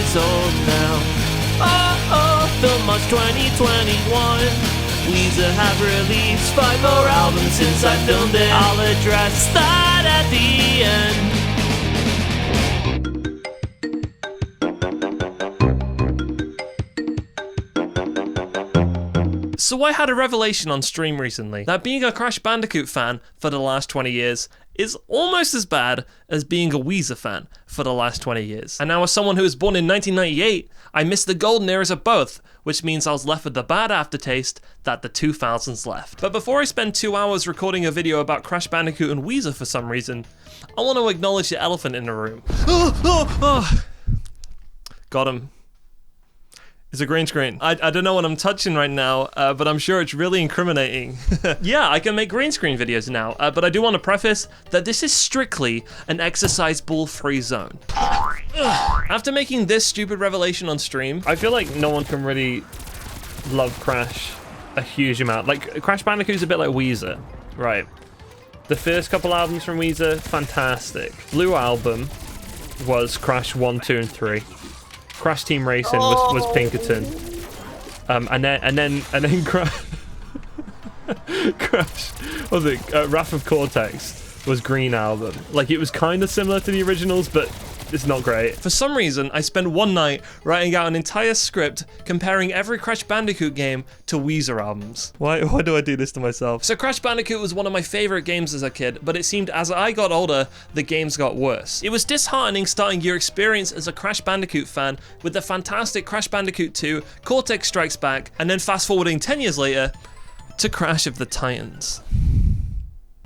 years old now. Film March 2021. Weezer have released 5 more albums since I filmed it. I'll address that at the end. So I had a revelation on stream recently that being a Crash Bandicoot fan for the last 20 years is almost as bad as being a Weezer fan for the last 20 years. And now as someone who was born in 1998, I missed the golden eras of both, which means I was left with the bad aftertaste that the 2000s left. But before I spend 2 hours recording a video about Crash Bandicoot and Weezer for some reason, I want to acknowledge the elephant in the room. Got him. It's a green screen. I don't know what I'm touching right now, but I'm sure it's really incriminating. Yeah, I can make green screen videos now, but I do want to preface that this is strictly an exercise ball-free zone. After making this stupid revelation on stream, I feel like no one can really love Crash a huge amount. Like, Crash Bandicoot's a bit like Weezer, right? The first couple albums from Weezer, fantastic. Blue Album was Crash 1, 2, and 3. Crash Team Racing was Pinkerton, and then Crash. What was it? Wrath of Cortex was Green Album. Like, it was kind of similar to the originals, but it's not great. For some reason, I spent one night writing out an entire script comparing every Crash Bandicoot game to Weezer albums. Why do I do this to myself? So Crash Bandicoot was one of my favorite games as a kid, but it seemed as I got older, the games got worse. It was disheartening starting your experience as a Crash Bandicoot fan with the fantastic Crash Bandicoot 2, Cortex Strikes Back, and then fast forwarding 10 years later to Crash of the Titans.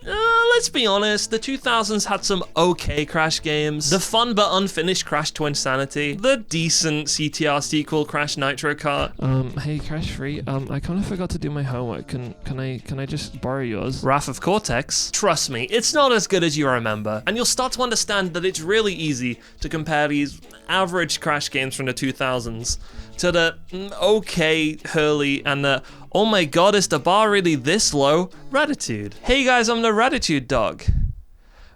Let's be honest, the 2000s had some okay Crash games. The fun but unfinished Crash Twinsanity. The decent CTR sequel Crash Nitro Kart. Hey Crash Free, I kind of forgot to do my homework. Can I just borrow yours? Wrath of Cortex. Trust me, it's not as good as you remember. And you'll start to understand that it's really easy to compare these average Crash games from the 2000s to the okay Hurley and the oh my god, is the bar really this low? Raditude. Hey guys, I'm the Raditude dog.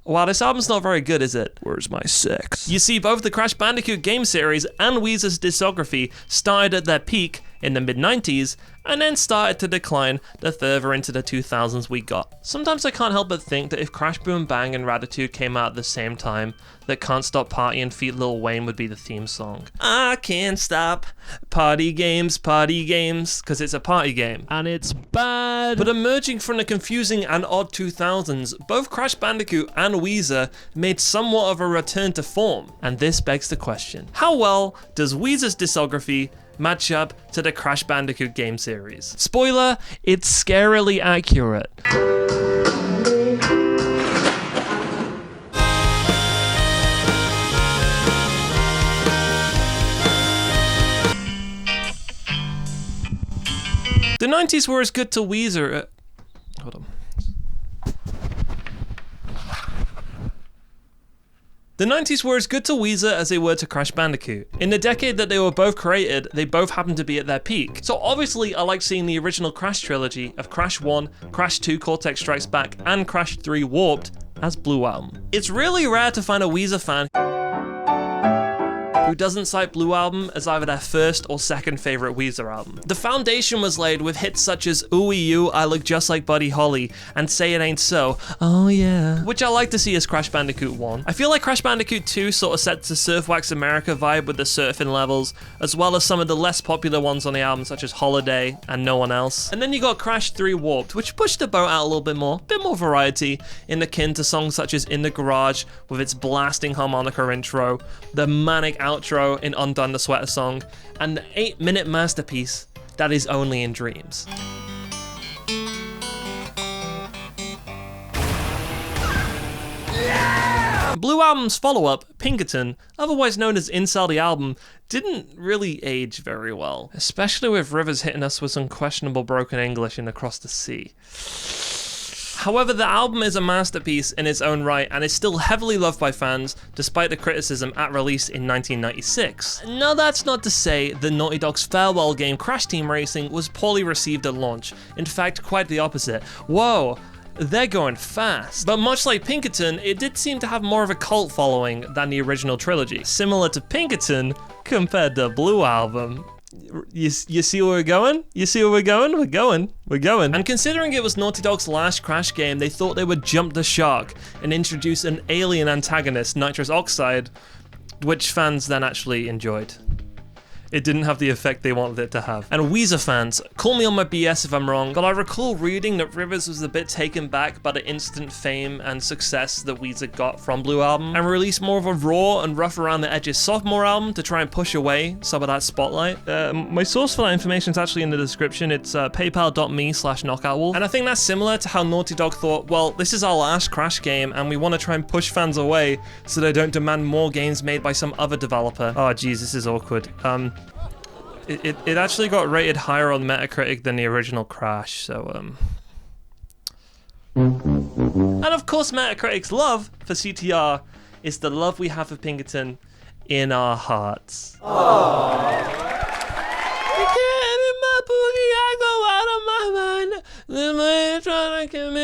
Wow, this album's not very good, is it? Where's my sex? You see, both the Crash Bandicoot game series and Weezer's discography started at their peak in the mid-90s and then started to decline the further into the 2000s we got. Sometimes I can't help but think that if Crash Boom Bang and Raditude came out at the same time, that Can't Stop Partying feat Lil Wayne would be the theme song. I can't stop party games, because it's a party game. And it's bad. But emerging from the confusing and odd 2000s, both Crash Bandicoot and Weezer made somewhat of a return to form. And this begs the question, how well does Weezer's discography match up to the Crash Bandicoot game series? Spoiler, it's scarily accurate. The 90s were as good to Weezer. Hold on. The 90s were as good to Weezer as they were to Crash Bandicoot. In the decade that they were both created, they both happened to be at their peak. So obviously I like seeing the original Crash trilogy of Crash 1, Crash 2 Cortex Strikes Back, and Crash 3 Warped as Blue Album. It's really rare to find a Weezer fan who doesn't cite Blue Album as either their first or second favorite Weezer album. The foundation was laid with hits such as Ooey You, I Look Just Like Buddy Holly, and Say It Ain't So, oh yeah, which I like to see as Crash Bandicoot 1. I feel like Crash Bandicoot 2 sort of sets the Surf Wax America vibe with the surfing levels, as well as some of the less popular ones on the album such as Holiday and No One Else. And then you got Crash 3 Warped, which pushed the boat out a little bit more variety, in akin to songs such as In the Garage with its blasting harmonica intro, the manic outro in Undone the Sweater Song, and the 8-minute masterpiece that is Only in Dreams. Yeah! Blue Album's follow-up, Pinkerton, otherwise known as Incel the Album, didn't really age very well, especially with Rivers hitting us with some questionable broken English in Across the Sea. However, the album is a masterpiece in its own right and is still heavily loved by fans, despite the criticism at release in 1996. Now that's not to say that Naughty Dog's farewell game Crash Team Racing was poorly received at launch. In fact, quite the opposite. Whoa, they're going fast. But much like Pinkerton, it did seem to have more of a cult following than the original trilogy. Similar to Pinkerton compared to Blue Album. You see where we're going? You see where we're going? We're going. And considering it was Naughty Dog's last Crash game, they thought they would jump the shark and introduce an alien antagonist, Nitrous Oxide, which fans then actually enjoyed. It didn't have the effect they wanted it to have. And Weezer fans, call me on my BS if I'm wrong, but I recall reading that Rivers was a bit taken back by the instant fame and success that Weezer got from Blue Album, and released more of a raw and rough around the edges sophomore album to try and push away some of that spotlight. My source for that information is actually in the description. It's paypal.me/knockoutwolf. And I think that's similar to how Naughty Dog thought, well, this is our last Crash game and we want to try and push fans away so they don't demand more games made by some other developer. Oh geez, this is awkward. It actually got rated higher on Metacritic than the original Crash, so And of course Metacritic's love for CTR is the love we have for Pinkerton in our hearts. Aww.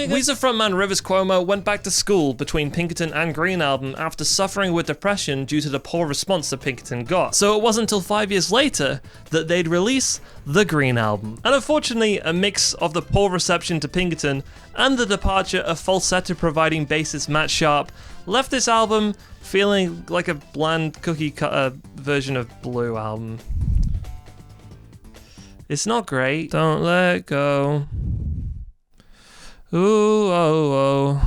Weezer frontman Rivers Cuomo went back to school between Pinkerton and Green Album after suffering with depression due to the poor response that Pinkerton got. So it wasn't until 5 years later that they'd release the Green Album. And unfortunately, a mix of the poor reception to Pinkerton and the departure of falsetto providing bassist Matt Sharp left this album feeling like a bland cookie cutter version of Blue Album. It's not great. Don't let go. Ooh, oh, oh.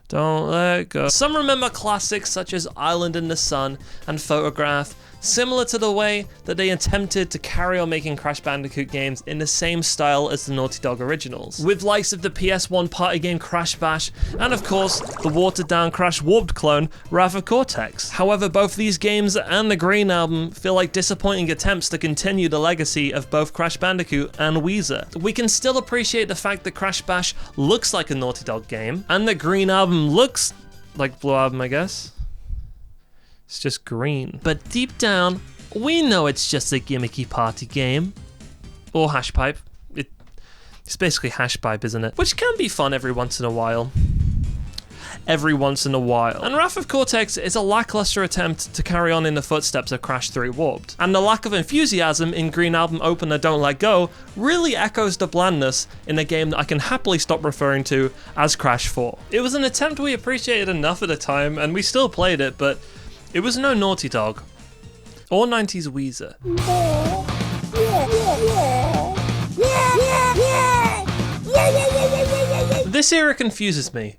Don't let go. Some remember classics such as Island in the Sun and Photograph, similar to the way that they attempted to carry on making Crash Bandicoot games in the same style as the Naughty Dog originals, with likes of the PS1 party game Crash Bash, and of course, the watered down Crash Warped clone, Wrath of Cortex. However, both these games and the Green Album feel like disappointing attempts to continue the legacy of both Crash Bandicoot and Weezer. We can still appreciate the fact that Crash Bash looks like a Naughty Dog game, and the Green Album looks like Blue Album, I guess. It's just green. But deep down, we know it's just a gimmicky party game. Or Hashpipe. It's basically Hashpipe, isn't it? Which can be fun every once in a while. And Wrath of Cortex is a lackluster attempt to carry on in the footsteps of Crash 3 Warped. And the lack of enthusiasm in Green Album opener Don't Let Go really echoes the blandness in a game that I can happily stop referring to as Crash 4. It was an attempt we appreciated enough at the time, and we still played it, but it was no Naughty Dog, or 90s Weezer. This era confuses me.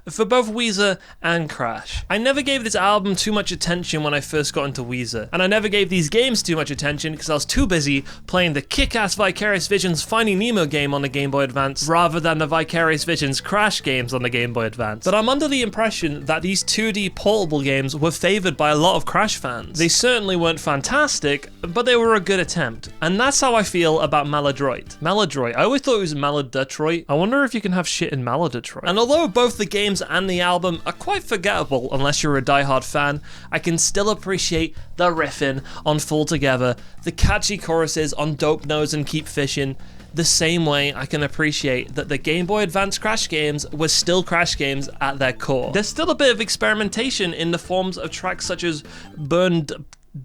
For both Weezer and Crash. I never gave this album too much attention when I first got into Weezer, and I never gave these games too much attention because I was too busy playing the kick-ass Vicarious Visions Finding Nemo game on the Game Boy Advance rather than the Vicarious Visions Crash games on the Game Boy Advance. But I'm under the impression that these 2D portable games were favored by a lot of Crash fans. They certainly weren't fantastic, but they were a good attempt. And that's how I feel about Maladroit. Maladroit. I always thought it was Maladetroit. I wonder if you can have shit in Maladetroit. And although both the games and the album are quite forgettable unless you're a diehard fan, I can still appreciate the riffing on Fall Together, the catchy choruses on Dope Nose and Keep Fishing, the same way I can appreciate that the Game Boy Advance Crash games were still Crash games at their core. There's still a bit of experimentation in the forms of tracks such as Burned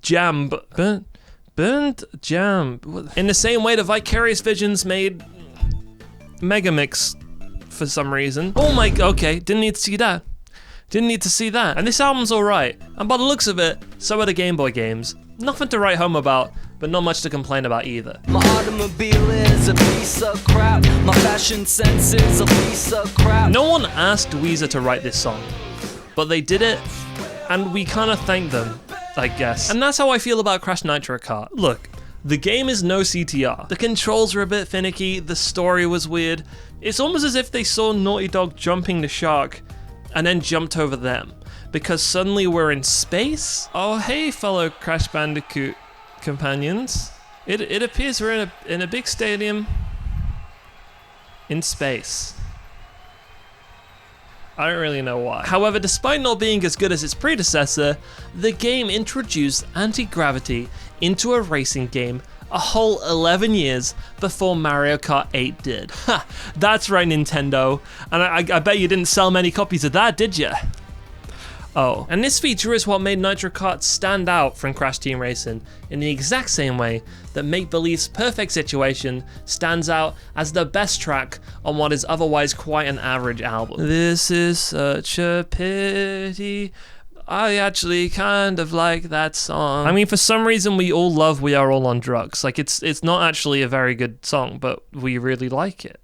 Jam, in the same way the Vicarious Visions made Megamix for some reason. Oh my, okay, didn't need to see that. And this album's alright, and by the looks of it, so are the Game Boy games. Nothing to write home about, but not much to complain about either. My automobile is a piece of crap. My fashion sense is a piece of crap. No one asked Weezer to write this song, but they did it, and we kind of thank them, I guess. And that's how I feel about Crash Nitro Kart. Look, the game is no CTR. The controls were a bit finicky, the story was weird. It's almost as if they saw Naughty Dog jumping the shark and then jumped over them, because suddenly we're in space? Oh hey fellow Crash Bandicoot companions. It appears we're in a big stadium in space. I don't really know why. However, despite not being as good as its predecessor, the game introduced anti-gravity into a racing game a whole 11 years before Mario Kart 8 did. Ha, that's right, Nintendo. And I bet you didn't sell many copies of that, did you? Oh, and this feature is what made Nitro Kart stand out from Crash Team Racing in the exact same way that Make Believe's Perfect Situation stands out as the best track on what is otherwise quite an average album. This is such a pity. I actually kind of like that song. I mean, for some reason we all love We Are All on Drugs. Like, it's not actually a very good song, but we really like it.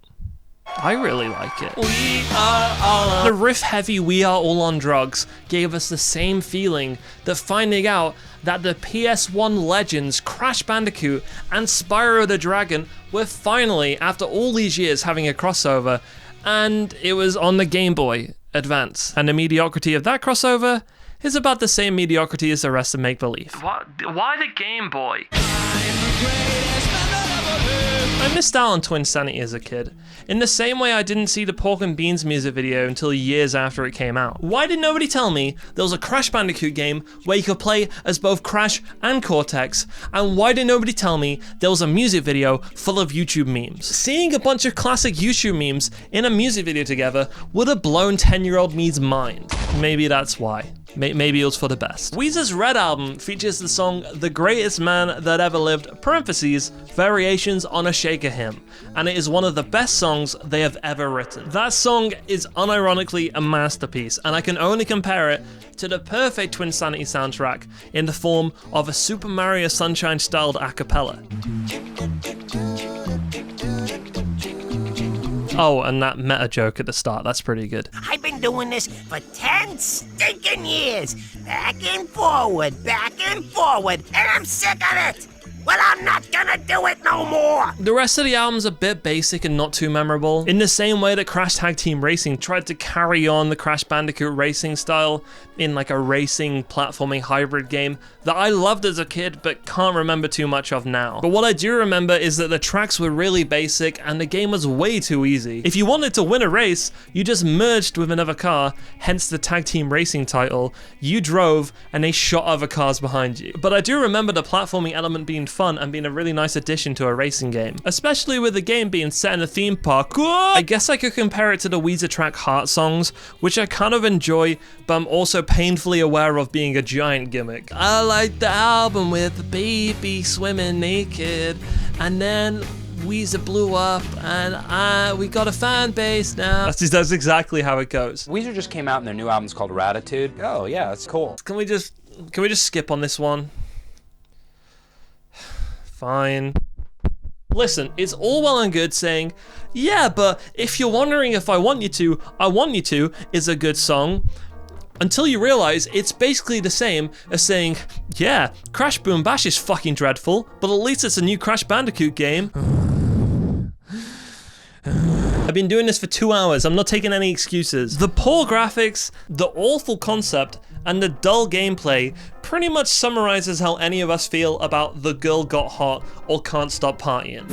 I really like it. We are all on... The riff-heavy We Are All on Drugs gave us the same feeling that finding out that the PS1 legends Crash Bandicoot and Spyro the Dragon were finally, after all these years, having a crossover, and it was on the Game Boy Advance. And the mediocrity of that crossover is about the same mediocrity as the rest of Make Believe. What? Why the Game Boy? I missed out on Twinsanity as a kid, in the same way I didn't see the Pork and Beans music video until years after it came out. Why did nobody tell me there was a Crash Bandicoot game where you could play as both Crash and Cortex, and why did nobody tell me there was a music video full of YouTube memes? Seeing a bunch of classic YouTube memes in a music video together would have blown 10-year-old me's mind. Maybe that's why. Maybe it was for the best. Weezer's Red album features the song The Greatest Man That Ever Lived, parentheses, variations on a Shaker hymn, and it is one of the best songs they have ever written. That song is unironically a masterpiece, and I can only compare it to the perfect Twinsanity soundtrack in the form of a Super Mario Sunshine styled a cappella. Oh, and that meta joke at the start, that's pretty good. I've been doing this for 10 stinking years. Back and forward, and I'm sick of it. Well, I'm not gonna do it no more! The rest of the album's a bit basic and not too memorable, in the same way that Crash Tag Team Racing tried to carry on the Crash Bandicoot racing style in like a racing platforming hybrid game that I loved as a kid but can't remember too much of now. But what I do remember is that the tracks were really basic and the game was way too easy. If you wanted to win a race, you just merged with another car, hence the Tag Team Racing title, you drove and they shot other cars behind you. But I do remember the platforming element being fun and being a really nice addition to a racing game, especially with the game being set in a theme park. I guess I could compare it to the Weezer track Heart Songs, which I kind of enjoy, but I'm also painfully aware of being a giant gimmick. I like the album with the baby swimming naked, and then Weezer blew up, and we got a fan base now. That's exactly how it goes. Weezer just came out and their new album's called Ratitude. Oh yeah, that's cool. Can we just skip on this one? Fine. Listen, it's all well and good saying, yeah, but if you're wondering if I Want You To, I Want You To is a good song, until you realize it's basically the same as saying, yeah, Crash Boom Bash is fucking dreadful, but at least it's a new Crash Bandicoot game. I've been doing this for 2 hours, I'm not taking any excuses. The poor graphics, the awful concept, and the dull gameplay pretty much summarizes how any of us feel about The Girl Got Hot or Can't Stop Partying.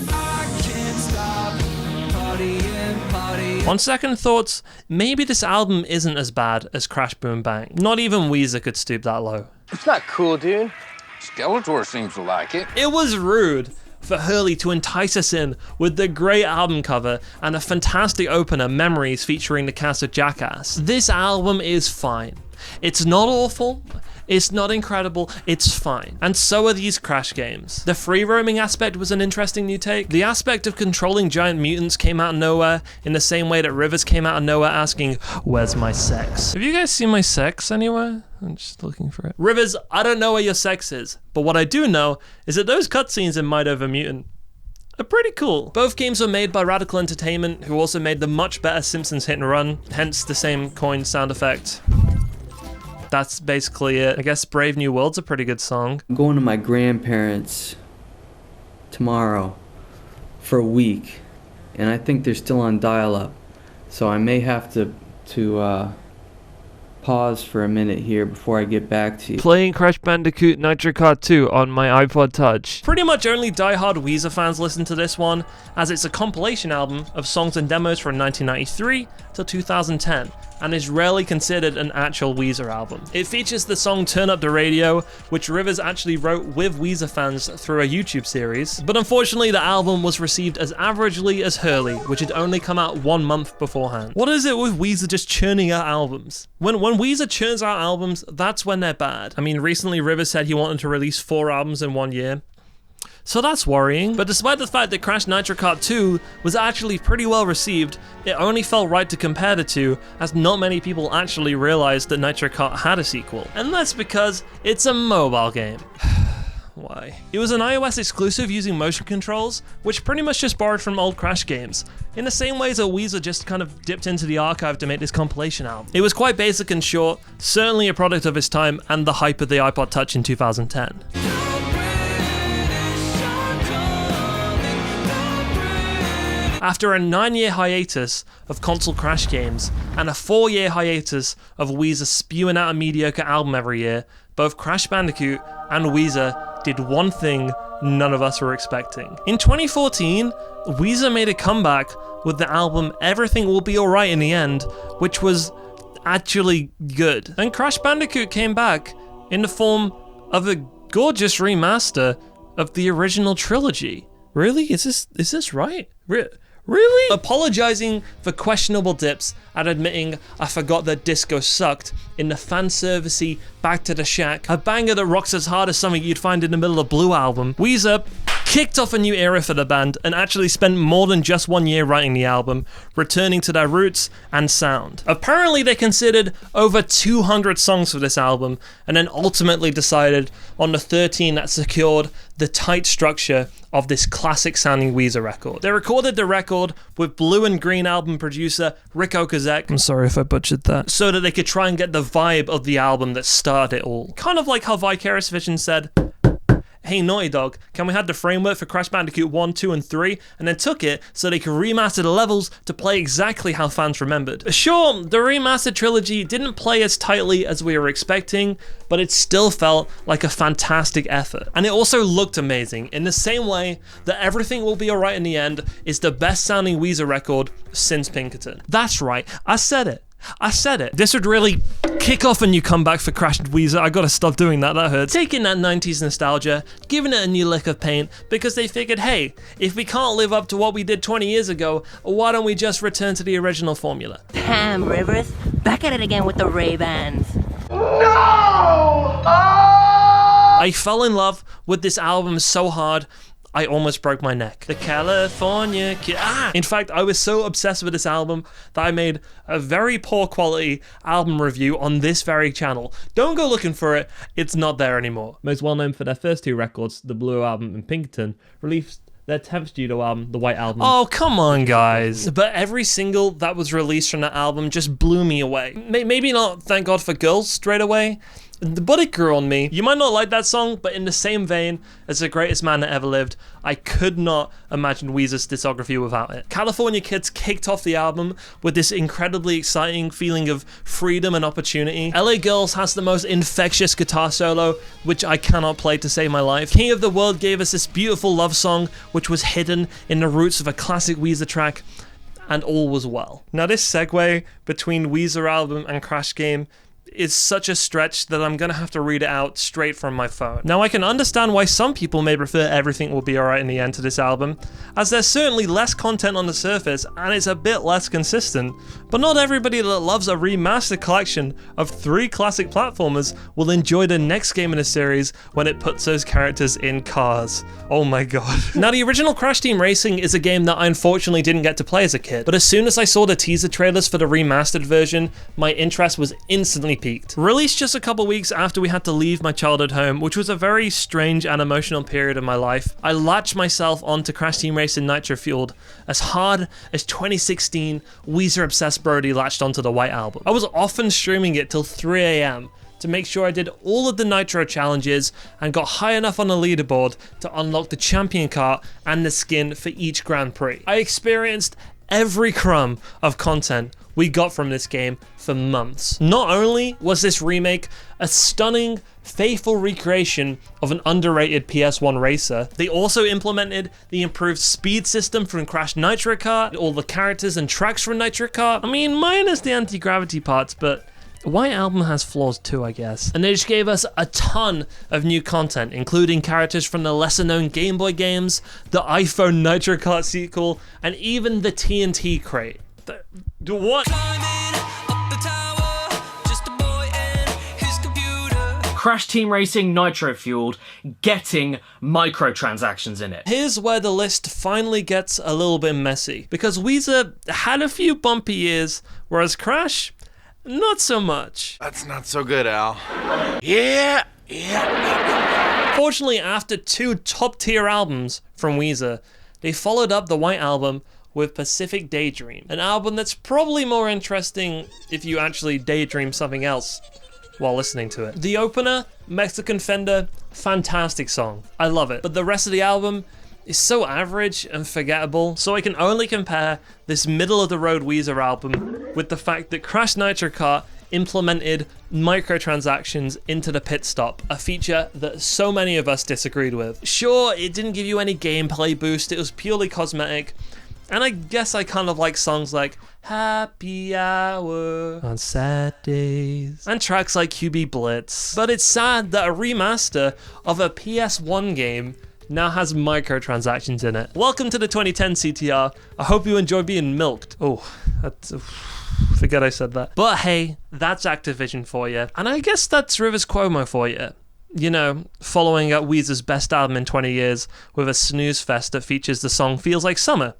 On second thoughts, maybe this album isn't as bad as Crash Boom Bang. Not even Weezer could stoop that low. It's not cool, dude. Skeletor seems to like it. It was rude for Hurley to entice us in with the great album cover and a fantastic opener, Memories, featuring the cast of Jackass. This album is fine. It's not awful, it's not incredible, it's fine. And so are these Crash games. The free roaming aspect was an interesting new take. The aspect of controlling giant mutants came out of nowhere, in the same way that Rivers came out of nowhere asking, where's my sex? Have you guys seen my sex anywhere? I'm just looking for it. Rivers, I don't know where your sex is, but what I do know is that those cutscenes in Might Over Mutant are pretty cool. Both games were made by Radical Entertainment, who also made the much better Simpsons Hit and Run, hence the same coin sound effect. That's basically it. I guess Brave New World's a pretty good song. I'm going to my grandparents tomorrow for a week, and I think they're still on dial-up, so I may have to pause for a minute here before I get back to you. Playing Crash Bandicoot Nitro Kart 2 on my iPod Touch. Pretty much only die-hard Weezer fans listen to this one, as it's a compilation album of songs and demos from 1993 to 2010, and is rarely considered an actual Weezer album. It features the song Turn Up the Radio, which Rivers actually wrote with Weezer fans through a YouTube series, but unfortunately the album was received as averagely as Hurley, which had only come out 1 month beforehand. What is it with Weezer just churning out albums? When Weezer churns out albums, that's when they're bad. I mean, recently Rivers said he wanted to release 4 albums in 1 year. So that's worrying. But despite the fact that Crash Nitro Kart 2 was actually pretty well received, it only felt right to compare the two, as not many people actually realized that Nitro Kart had a sequel. And that's because it's a mobile game. Why? It was an iOS exclusive using motion controls, which pretty much just borrowed from old Crash games, in the same ways that Weezer just kind of dipped into the archive to make this compilation album. It was quite basic and short, certainly a product of its time and the hype of the iPod Touch in 2010. After a 9-year hiatus of console Crash games and a 4-year hiatus of Weezer spewing out a mediocre album every year, both Crash Bandicoot and Weezer did one thing none of us were expecting. In 2014, Weezer made a comeback with the album Everything Will Be Alright in the End, which was actually good. And Crash Bandicoot came back in the form of a gorgeous remaster of the original trilogy. Really? Is this right? Really? Apologizing for questionable dips and admitting I forgot that disco sucked in the fan-servicey Back to the Shack, a banger that rocks as hard as something you'd find in the middle of Blue album, Weezer kicked off a new era for the band and actually spent more than just 1 year writing the album, returning to their roots and sound. Apparently they considered over 200 songs for this album and then ultimately decided on the 13 that secured the tight structure of this classic sounding Weezer record. They recorded the record with Blue and Green album producer Rick Ocasek, I'm sorry if I butchered that, so that they could try and get the vibe of the album that started it all. Kind of like how Vicarious Vision said, hey Naughty Dog, can we have the framework for Crash Bandicoot 1, 2, and 3, and then took it so they could remaster the levels to play exactly how fans remembered. Sure, the remastered trilogy didn't play as tightly as we were expecting, but it still felt like a fantastic effort. And it also looked amazing, in the same way that Everything Will Be Alright in the End is the best sounding Weezer record since Pinkerton. That's right, I said it. This would really kick off a new comeback for Crash Weezer. I gotta stop doing that hurts. Taking that 90s nostalgia, giving it a new lick of paint, because they figured, hey, if we can't live up to what we did 20 years ago, why don't we just return to the original formula? Damn, Rivers, back at it again with the Ray-Bans. No! I fell in love with this album so hard, I almost broke my neck. The California Kid. In fact, I was so obsessed with this album that I made a very poor quality album review on this very channel. Don't go looking for it, it's not there anymore. Most well known for their first 2 records, the Blue album and Pinkerton, released their 10th studio album, the White Album. Oh, come on, guys. But every single that was released from that album just blew me away. Maybe not Thank God for Girls straight away, but it grew on me. You might not like that song, but in the same vein as The Greatest Man That Ever Lived, I could not imagine Weezer's discography without it. California Kids kicked off the album with this incredibly exciting feeling of freedom and opportunity. LA Girls has the most infectious guitar solo, which I cannot play to save my life. King of the World gave us this beautiful love song, which was hidden in the roots of a classic Weezer track, and all was well. Now this segue between Weezer album and Crash game is such a stretch that I'm gonna have to read it out straight from my phone. Now I can understand why some people may prefer Everything Will Be Alright in the End to this album, as there's certainly less content on the surface and it's a bit less consistent, but not everybody that loves a remastered collection of 3 classic platformers will enjoy the next game in the series when it puts those characters in cars. Oh my god. Now the original Crash Team Racing is a game that I unfortunately didn't get to play as a kid, but as soon as I saw the teaser trailers for the remastered version, my interest was instantly peaked. Released just a couple weeks after we had to leave my childhood home, which was a very strange and emotional period of my life, I latched myself onto Crash Team Racing Nitro Fueled as hard as 2016 Weezer Obsessed Brody latched onto the White Album. I was often streaming it till 3 AM to make sure I did all of the Nitro challenges and got high enough on the leaderboard to unlock the champion cart and the skin for each Grand Prix. I experienced every crumb of content we got from this game for months. Not only was this remake a stunning, faithful recreation of an underrated PS1 racer, they also implemented the improved speed system from Crash Nitro Kart, all the characters and tracks from Nitro Kart. I mean, minus the anti-gravity parts, but White Album has flaws too, I guess. And they just gave us a ton of new content, including characters from the lesser-known Game Boy games, the iPhone Nitro Kart sequel, and even the TNT crate. What? Crash Team Racing Nitro Fueled getting microtransactions in it. Here's where the list finally gets a little bit messy, because Weezer had a few bumpy years, whereas Crash, not so much. That's not so good, Al. Yeah. Fortunately, after 2 top-tier albums from Weezer, they followed up the White Album with Pacific Daydream, an album that's probably more interesting if you actually daydream something else while listening to it. The opener, Mexican Fender, fantastic song. I love it. But the rest of the album is so average and forgettable, so I can only compare this middle-of-the-road Weezer album with the fact that Crash Nitro Kart implemented microtransactions into the pit stop, a feature that so many of us disagreed with. Sure, it didn't give you any gameplay boost, it was purely cosmetic, and I guess I kind of like songs like Happy Hour on sad days and tracks like QB Blitz. But it's sad that a remaster of a PS1 game now has microtransactions in it. Welcome to the 2010 CTR. I hope you enjoy being milked. Oh, forget I said that. But hey, that's Activision for you. And I guess that's Rivers Cuomo for you. You know, following up Weezer's best album in 20 years with a snooze fest that features the song Feels Like Summer.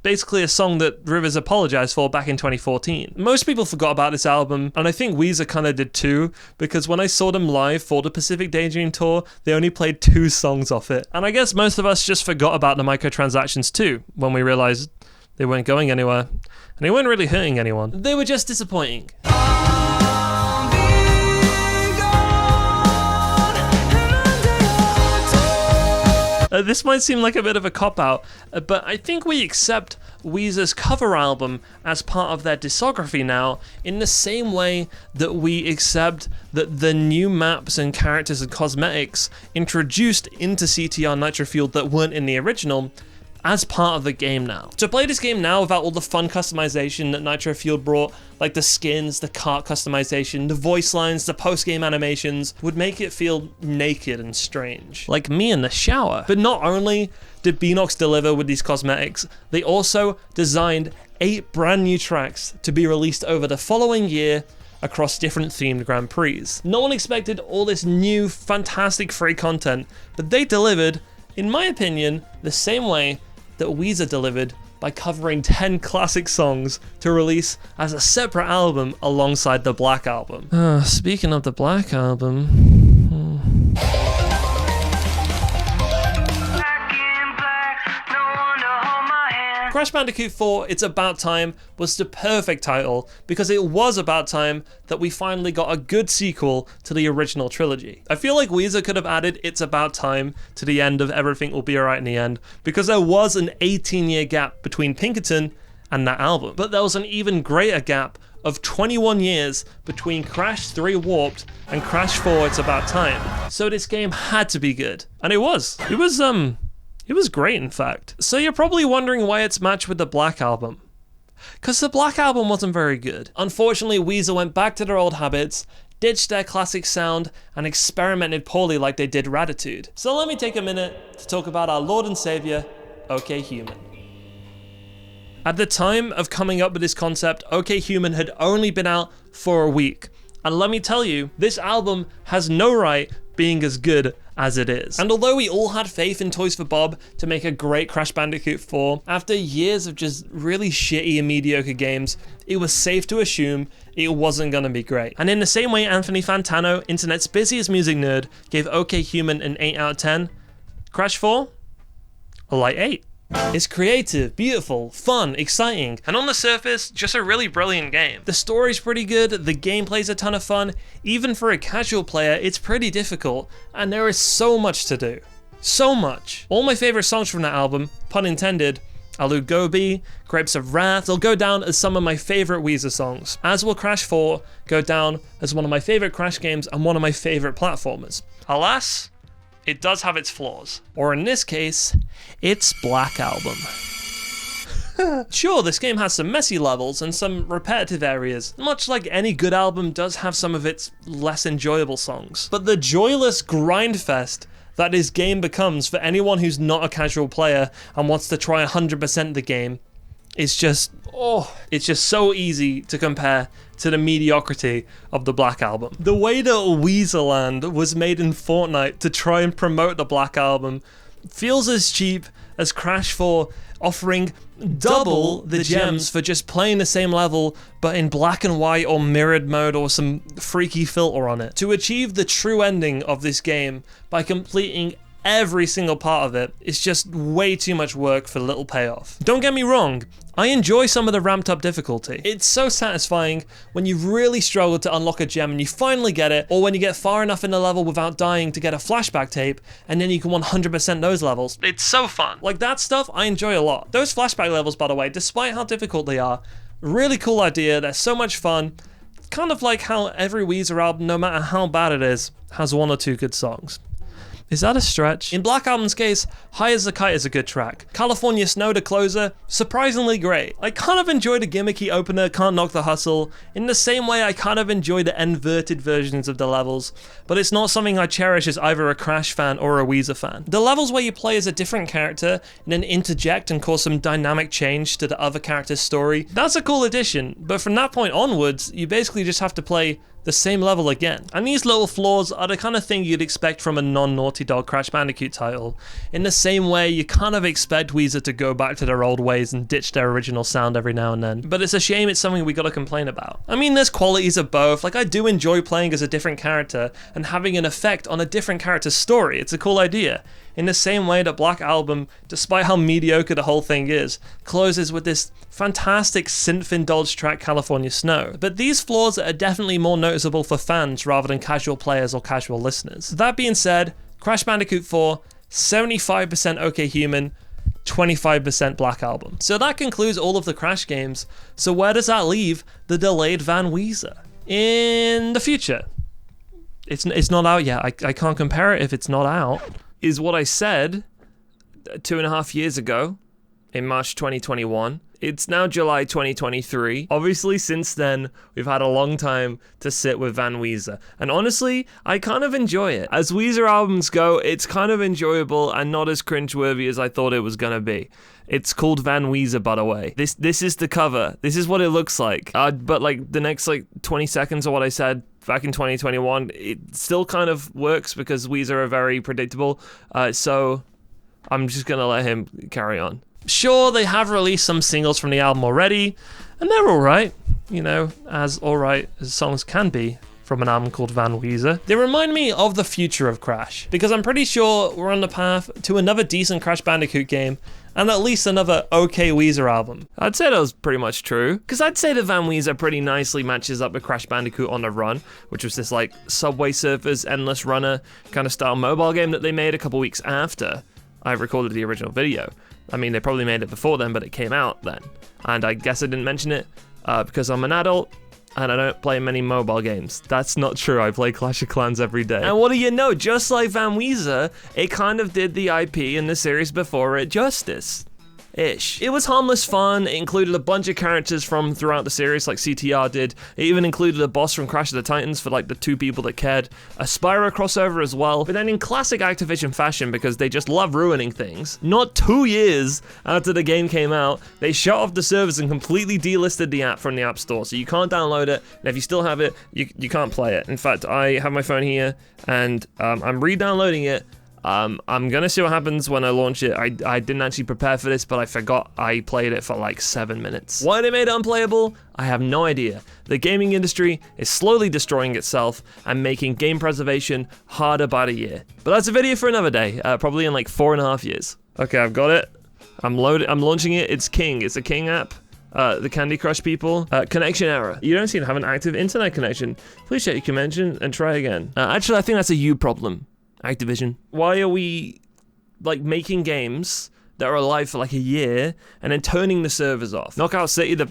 Basically a song that Rivers apologized for back in 2014. Most people forgot about this album, and I think Weezer kind of did too, because when I saw them live for the Pacific Daydream tour, they only played 2 songs off it. And I guess most of us just forgot about the microtransactions too, when we realized they weren't going anywhere, and they weren't really hurting anyone. They were just disappointing. This might seem like a bit of a cop-out, but I think we accept Weezer's cover album as part of their discography now, in the same way that we accept that the new maps and characters and cosmetics introduced into CTR Nitro Fueled that weren't in the original as part of the game now. To play this game now without all the fun customization that Nitro Fueled brought, like the skins, the kart customization, the voice lines, the post-game animations, would make it feel naked and strange. Like me in the shower. But not only did Beenox deliver with these cosmetics, they also designed 8 brand new tracks to be released over the following year across different themed Grand Prix. No one expected all this new, fantastic free content, but they delivered, in my opinion, the same way that Weezer delivered by covering 10 classic songs to release as a separate album alongside the Black Album. Speaking of the Black Album... Crash Bandicoot 4 It's About Time was the perfect title because it was about time that we finally got a good sequel to the original trilogy. I feel like Weezer could have added It's About Time to the end of Everything Will Be Alright in the End because there was an 18-year gap between Pinkerton and that album. But there was an even greater gap of 21 years between Crash 3 Warped and Crash 4 It's About Time. So this game had to be good. And it was. It was great, in fact. So you're probably wondering why it's matched with the Black Album. Because the Black Album wasn't very good. Unfortunately, Weezer went back to their old habits, ditched their classic sound, and experimented poorly like they did Raditude. So let me take a minute to talk about our Lord and Savior, OK Human. At the time of coming up with this concept, OK Human had only been out for a week. And let me tell you, this album has no right being as good as it is. And although we all had faith in Toys for Bob to make a great Crash Bandicoot 4, after years of just really shitty and mediocre games, it was safe to assume it wasn't gonna be great. And in the same way Anthony Fantano, internet's busiest music nerd, gave OK Human an 8 out of 10, Crash 4? A light 8. It's creative, beautiful, fun, exciting, and on the surface, just a really brilliant game. The story's pretty good, the gameplay's a ton of fun, even for a casual player, it's pretty difficult, and there is so much to do. So much. All my favorite songs from that album, pun intended, Alu Gobi, Grapes of Wrath, they'll go down as some of my favorite Weezer songs, as will Crash 4 go down as one of my favorite Crash games and one of my favorite platformers. Alas, it does have its flaws, or in this case, its Black Album. Sure, this game has some messy levels and some repetitive areas, much like any good album does have some of its less enjoyable songs. But the joyless grindfest that this game becomes for anyone who's not a casual player and wants to try 100% the game is just, it's just so easy to compare to the mediocrity of the Black Album. The way that Weezerland was made in Fortnite to try and promote the Black Album feels as cheap as Crash 4 offering double the gems for just playing the same level but in black and white or mirrored mode or some freaky filter on it. To achieve the true ending of this game by completing every single part of it is just way too much work for little payoff. Don't get me wrong, I enjoy some of the ramped up difficulty. It's so satisfying when you really struggle to unlock a gem and you finally get it, or when you get far enough in the level without dying to get a flashback tape and then you can 100% those levels. It's so fun. Like, that stuff I enjoy a lot. Those flashback levels, by the way, despite how difficult they are, really cool idea, they're so much fun. Kind of like how every Weezer album, no matter how bad it is, has one or two good songs. Is that a stretch? In Black Album's case, High as a Kite is a good track. California Snow, the closer, surprisingly great. I kind of enjoy the gimmicky opener, Can't Knock the Hustle, in the same way I kind of enjoy the inverted versions of the levels, but it's not something I cherish as either a Crash fan or a Weezer fan. The levels where you play as a different character and then interject and cause some dynamic change to the other character's story, that's a cool addition, but from that point onwards, you basically just have to play the same level again. And these little flaws are the kind of thing you'd expect from a non-Naughty Dog Crash Bandicoot title, in the same way you kind of expect Weezer to go back to their old ways and ditch their original sound every now and then. But it's a shame it's something we gotta complain about. I mean, there's qualities of both. Like, I do enjoy playing as a different character and having an effect on a different character's story. It's a cool idea. In the same way that Black Album, despite how mediocre the whole thing is, closes with this fantastic synth-indulged track California Snow. But these flaws are definitely more noticeable for fans rather than casual players or casual listeners. That being said, Crash Bandicoot 4, 75% OK Human, 25% Black Album. So that concludes all of the Crash games. So where does that leave the delayed Van Weezer? In the future. It's not out yet. I can't compare it if it's not out. Is what I said 2.5 years ago in March 2021. It's now July 2023. Obviously, since then, we've had a long time to sit with Van Weezer. And honestly, I kind of enjoy it. As Weezer albums go, it's kind of enjoyable and not as cringeworthy as I thought it was gonna be. It's called Van Weezer, by the way. This is the cover. This is what it looks like. But like the next 20 seconds of what I said back in 2021, it still kind of works because Weezer are very predictable. So I'm just gonna let him carry on. Sure, they have released some singles from the album already, and they're alright, you know, as alright as songs can be from an album called Van Weezer. They remind me of the future of Crash, because I'm pretty sure we're on the path to another decent Crash Bandicoot game, and at least another okay Weezer album. I'd say that was pretty much true, because I'd say that Van Weezer pretty nicely matches up with Crash Bandicoot on the Run, which was this like Subway Surfers Endless Runner kind of style mobile game that they made a couple weeks after I recorded the original video. I mean, they probably made it before then, but it came out then. And I guess I didn't mention it because I'm an adult and I don't play many mobile games. That's not true. I play Clash of Clans every day. And what do you know? Just like Van Weezer, it kind of did the IP in the series before it justice. Ish. It was harmless fun. It included a bunch of characters from throughout the series, like CTR did. It even included a boss from Crash of the Titans for like the two people that cared. A Spyro crossover as well. But then in classic Activision fashion, because they just love ruining things, not 2 years after the game came out, they shut off the servers and completely delisted the app from the App Store. So you can't download it, and if you still have it, you can't play it. In fact, I have my phone here, and I'm re-downloading it. I'm gonna see what happens when I launch it. I didn't actually prepare for this, but I forgot I played it for like 7 minutes. Why they made it unplayable? I have no idea. The gaming industry is slowly destroying itself and making game preservation harder by the year. But that's a video for another day, probably in like 4.5 years. Okay, I've got it. I'm launching it. It's King. It's a King app. The Candy Crush people. Connection error. You don't seem to have an active internet connection. Please check your connection and try again. Actually, I think that's a you problem. Activision. Why are we like making games that that are alive for like a year and then turning the servers off. Knockout City, the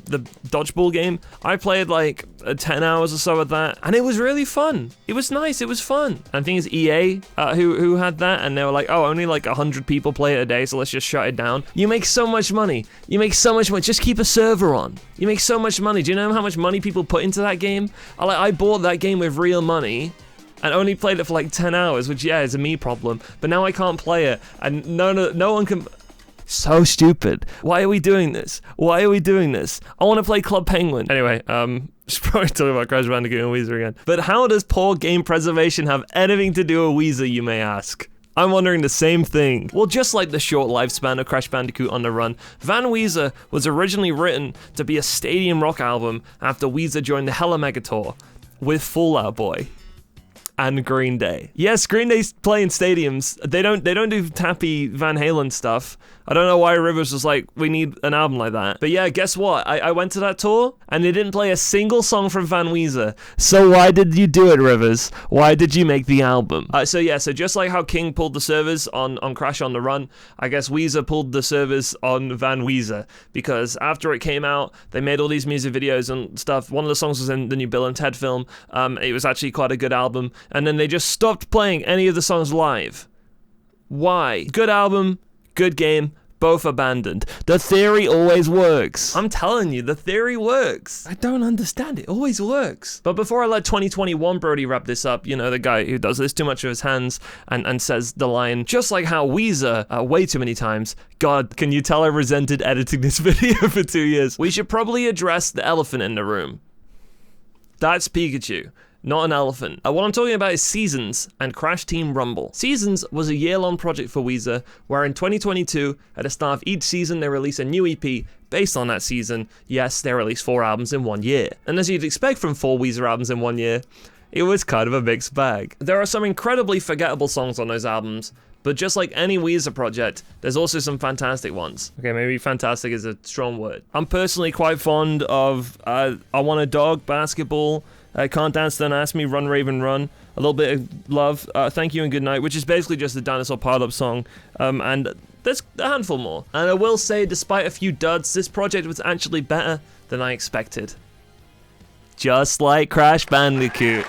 dodgeball game, I played like 10 hours or so of that, and it was really fun. It was nice, it was fun. And I think it's EA who had that, and they were like, oh, only like 100 people play it a day, so let's just shut it down. You make so much money. You make so much money. Just keep a server on. You make so much money. Do you know how much money people put into that game? I bought that game with real money and only played it for like 10 hours, which, yeah, is a me problem. But now I can't play it, and no one can... So stupid. Why are we doing this? Why are we doing this? I want to play Club Penguin. Anyway, just probably talking about Crash Bandicoot and Weezer again. But how does poor game preservation have anything to do with Weezer, you may ask? I'm wondering the same thing. Well, just like the short lifespan of Crash Bandicoot on the Run, Van Weezer was originally written to be a stadium rock album after Weezer joined the Hella Mega Tour with Fall Out Boy and Green Day. Yes, Green Day's playing stadiums. They don't do tappy Van Halen stuff. I don't know why Rivers was like, we need an album like that. But yeah, guess what? I went to that tour and they didn't play a single song from Van Weezer. So why did you do it, Rivers? Why did you make the album? So just like how King pulled the servers on Crash on the Run, I guess Weezer pulled the servers on Van Weezer, because after it came out, they made all these music videos and stuff. One of the songs was in the new Bill and Ted film. It was actually quite a good album. And then they just stopped playing any of the songs live. Why? Good album, good game, both abandoned. The theory always works. I'm telling you, the theory works. I don't understand, it always works. But before I let 2021 Brody wrap this up, you know, the guy who does this too much with his hands and says the line, just like how Weezer, way too many times, God, can you tell I resented editing this video for 2 years? We should probably address the elephant in the room. That's Pikachu. Not an elephant. What I'm talking about is Seasons and Crash Team Rumble. Seasons was a year-long project for Weezer, where in 2022, at the start of each season, they release a new EP based on that season. Yes, they released 4 albums in 1 year. And as you'd expect from 4 Weezer albums in 1 year, it was kind of a mixed bag. There are some incredibly forgettable songs on those albums, but just like any Weezer project, there's also some fantastic ones. Okay, maybe fantastic is a strong word. I'm personally quite fond of I Want a Dog, Basketball, Can't Dance, Don't Ask Me, Run Raven Run, a little bit of Love, Thank You and Good Night, which is basically just a Dinosaur Pileup song, and there's a handful more. And I will say, despite a few duds, this project was actually better than I expected. Just like Crash Bandicoot.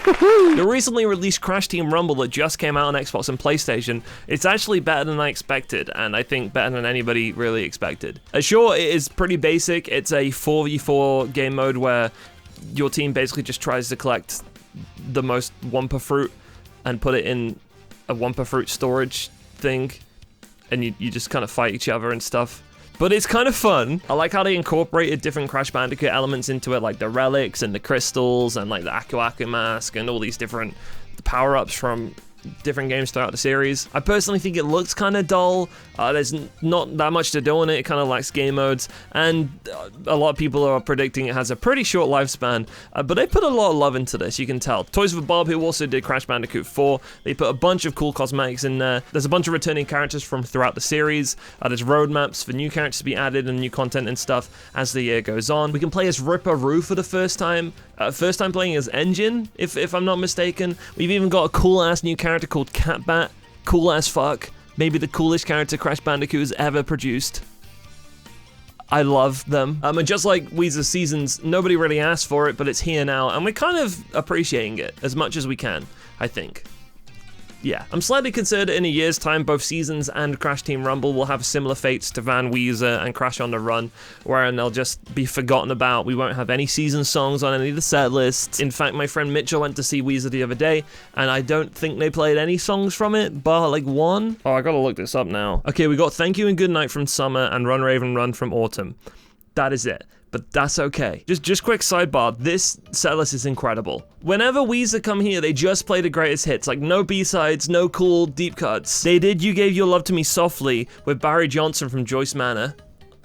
The recently released Crash Team Rumble that just came out on Xbox and PlayStation, it's actually better than I expected, and I think better than anybody really expected. Sure, it is pretty basic. It's a 4v4 game mode where your team basically just tries to collect the most Wumpa fruit and put it in a Wumpa fruit storage thing, and you just kind of fight each other and stuff. But it's kind of fun. I like how they incorporated different Crash Bandicoot elements into it, like the relics and the crystals and like the Aku Aku mask and all these different power-ups from different games throughout the series. I personally think it looks kind of dull. There's not that much to do in it. It kind of lacks game modes, and a lot of people are predicting it has a pretty short lifespan, but they put a lot of love into this, you can tell. Toys for Bob, who also did Crash Bandicoot 4, they put a bunch of cool cosmetics in there. There's a bunch of returning characters from throughout the series. There's roadmaps for new characters to be added and new content and stuff as the year goes on. We can play as Ripperoo for the first time. First time playing as Engine, if I'm not mistaken. We've even got a cool-ass new character called Catbat. Cool as fuck. Maybe the coolest character Crash Bandicoot has ever produced. I love them. And just like Weezer Seasons, nobody really asked for it, but it's here now, and we're kind of appreciating it as much as we can, I think. Yeah, I'm slightly concerned that in a year's time, both Seasons and Crash Team Rumble will have similar fates to Van Weezer and Crash on the Run, wherein they'll just be forgotten about. We won't have any Season songs on any of the set lists. In fact, my friend Mitchell went to see Weezer the other day, and I don't think they played any songs from it, bar like one. Oh, I gotta look this up now. Okay, we got Thank You and Good Night from Summer and Run Raven Run from Autumn. That is it. But that's okay. Just quick sidebar, this setlist is incredible. Whenever Weezer come here, they just play the greatest hits, like no B-sides, no cool deep cuts. They did You Gave Your Love to Me Softly with Barry Johnson from Joyce Manor.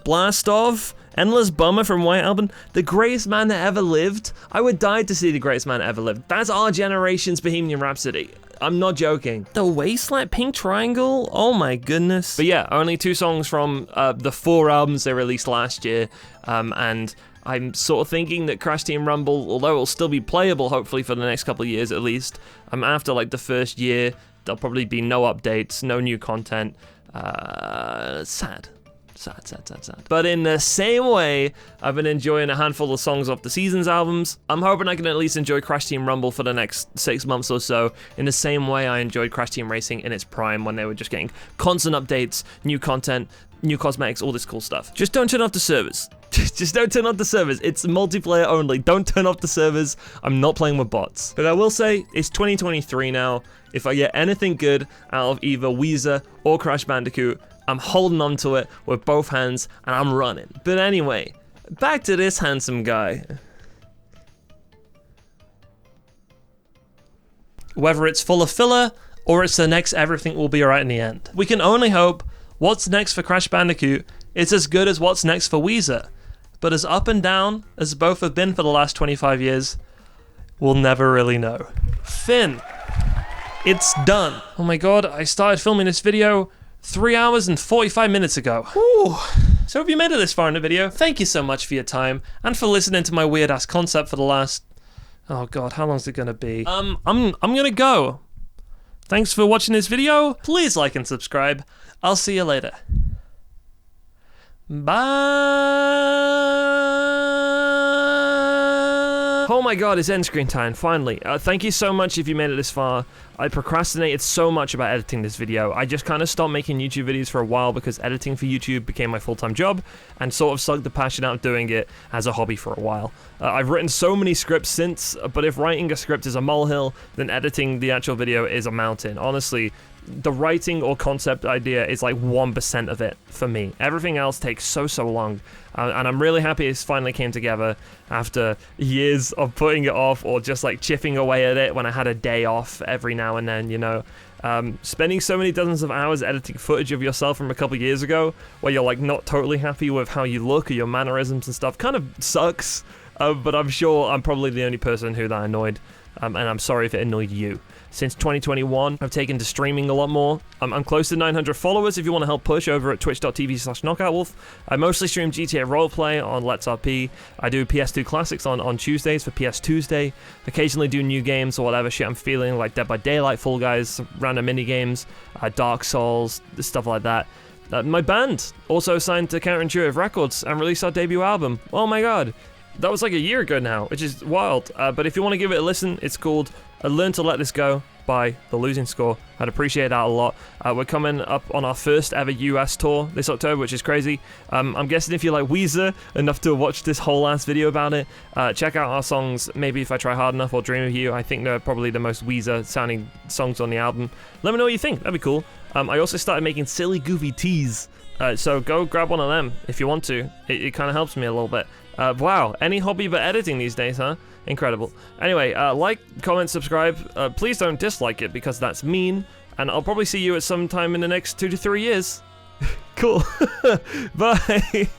Blast Off, Endless Bummer from White Album, The Greatest Man That Ever Lived. I would die to see The Greatest Man That Ever Lived. That's our generation's Bohemian Rhapsody. I'm not joking. The Wasteland, Pink Triangle? Oh my goodness. But yeah, only 2 songs from the 4 albums they released last year, and I'm sort of thinking that Crash Team Rumble, although it'll still be playable hopefully for the next couple of years at least, after like the first year, there'll probably be no updates, no new content. Sad. But in the same way, I've been enjoying a handful of songs off the Seasons albums. I'm hoping I can at least enjoy Crash Team Rumble for the next 6 months or so, in the same way I enjoyed Crash Team Racing in its prime when they were just getting constant updates, new content, new cosmetics, all this cool stuff. Just don't turn off the servers. Just don't turn off the servers. It's multiplayer only. Don't turn off the servers. I'm not playing with bots. But I will say, it's 2023 now. If I get anything good out of either Weezer or Crash Bandicoot, I'm holding on to it with both hands and I'm running. But anyway, back to this handsome guy. Whether it's full of filler or it's the next everything will be alright in the end. We can only hope what's next for Crash Bandicoot is as good as what's next for Weezer. But as up and down as both have been for the last 25 years, we'll never really know. Finn, it's done. Oh my god, I started filming this video 3 hours and 45 minutes ago. Whew. So if you made it this far in the video, thank you so much for your time and for listening to my weird ass concept for the last, oh god, how long is it gonna be? I'm gonna go. Thanks for watching this video. Please like and subscribe. I'll see you later. Bye. Oh my god, it's end screen time, finally. Thank you so much if you made it this far. I procrastinated so much about editing this video. I just kind of stopped making YouTube videos for a while because editing for YouTube became my full-time job and sort of sucked the passion out of doing it as a hobby for a while. I've written so many scripts since, but if writing a script is a molehill, then editing the actual video is a mountain. Honestly, the writing or concept idea is like 1% of it for me. Everything else takes so long. And I'm really happy it finally came together after years of putting it off or just like chipping away at it when I had a day off every now and then, you know. Spending so many dozens of hours editing footage of yourself from a couple years ago where you're like not totally happy with how you look or your mannerisms and stuff kind of sucks. But I'm sure I'm probably the only person who that annoyed. And I'm sorry if it annoyed you. Since 2021, I've taken to streaming a lot more. I'm close to 900 followers if you want to help push over at twitch.tv/KnockoutWolf. I mostly stream GTA Roleplay on Let's RP. I do PS2 Classics on Tuesdays for PS Tuesday. Occasionally do new games or whatever shit I'm feeling, like Dead by Daylight, Fall Guys, random mini games, Dark Souls, stuff like that. My band also signed to Counterintuitive Records and released our debut album. Oh my god. That was like a year ago now, which is wild. But if you want to give it a listen, it's called Learn to Let This Go by The Losing Score. I'd appreciate that a lot. We're coming up on our first ever US tour this October, which is crazy. I'm guessing if you like Weezer enough to watch this whole ass video about it, check out our songs, Maybe If I Try Hard Enough or Dream of You. I think they're probably the most Weezer sounding songs on the album. Let me know what you think, that'd be cool. I also started making silly, goofy teas. So go grab one of them if you want to. It kind of helps me a little bit. Wow, any hobby but editing these days, huh? Incredible. Anyway, like, comment, subscribe. Please don't dislike it because that's mean. And I'll probably see you at some time in the next 2 to 3 years. Cool. Bye.